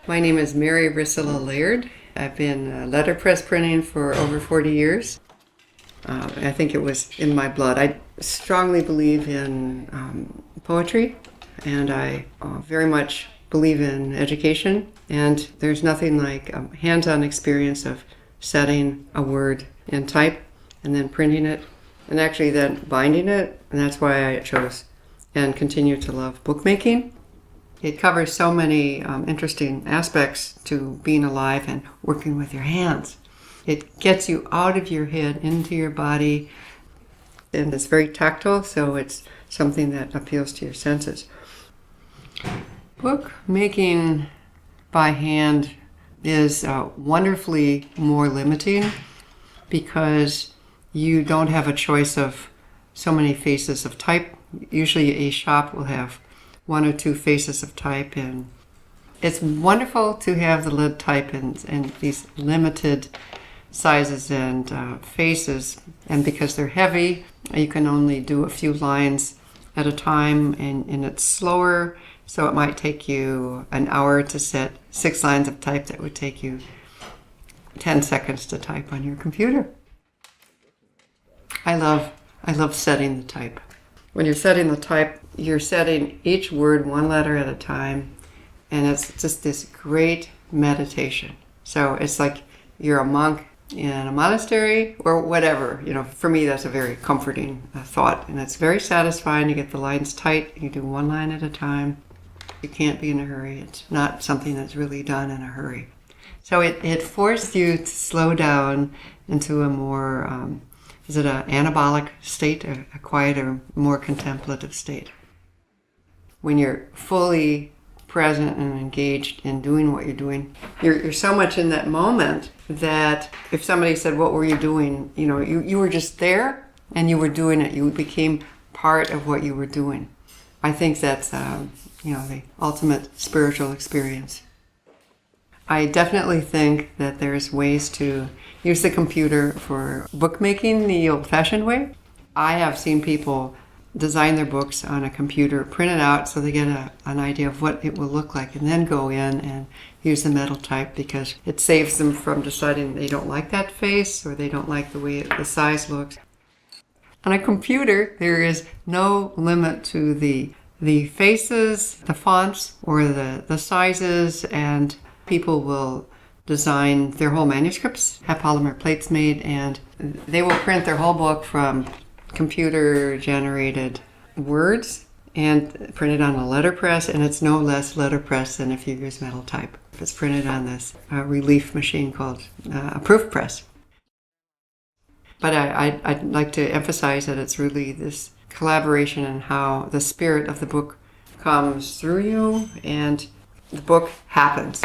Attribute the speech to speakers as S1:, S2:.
S1: My name is Mary Laird. I've been letterpress printing for over 40 years. I think it was in my blood. I strongly believe in poetry, and I very much believe in education. And there's nothing like a hands-on experience of setting a word in type and then printing it, and actually then binding it. And that's why I chose and continue to love bookmaking. It covers so many interesting aspects to being alive and working with your hands. It gets you out of your head into your body, and it's very tactile, so it's something that appeals to your senses. Bookmaking by hand is wonderfully more limiting because you don't have a choice of so many faces of type. Usually a shop will have one or two faces of type, and it's wonderful to have the lead type in these limited sizes and faces, and because they're heavy you can only do a few lines at a time, and it's slower, so it might take you an hour to set 6 lines of type that would take you 10 seconds to type on your computer. I love setting the type. When you're setting the type, you're setting each word one letter at a time, and it's just this great meditation. So it's like you're a monk in a monastery or whatever. For me, that's a very comforting thought, and it's very satisfying. You get the lines tight, you do one line at a time. You can't be in a hurry. It's not something that's really done in a hurry. So it forced you to slow down into a more, is it an anabolic state, a quieter, more contemplative state? When you're fully present and engaged in doing what you're doing, you're so much in that moment that if somebody said, "What were you doing?" You were just there and you were doing it. You became part of what you were doing. I think that's the ultimate spiritual experience. I definitely think that there's ways to use the computer for bookmaking the old-fashioned way. I have seen people design their books on a computer, print it out so they get an idea of what it will look like, and then go in and use the metal type because it saves them from deciding they don't like that face or they don't like the way the size looks. On a computer, there is no limit to the faces, the fonts, or the sizes, and people will design their whole manuscripts, have polymer plates made, and they will print their whole book from computer-generated words and print it on a letterpress, and it's no less letterpress than if you use metal type. It's printed on this relief machine called a proof press. But I'd like to emphasize that it's really this collaboration and how the spirit of the book comes through you and the book happens.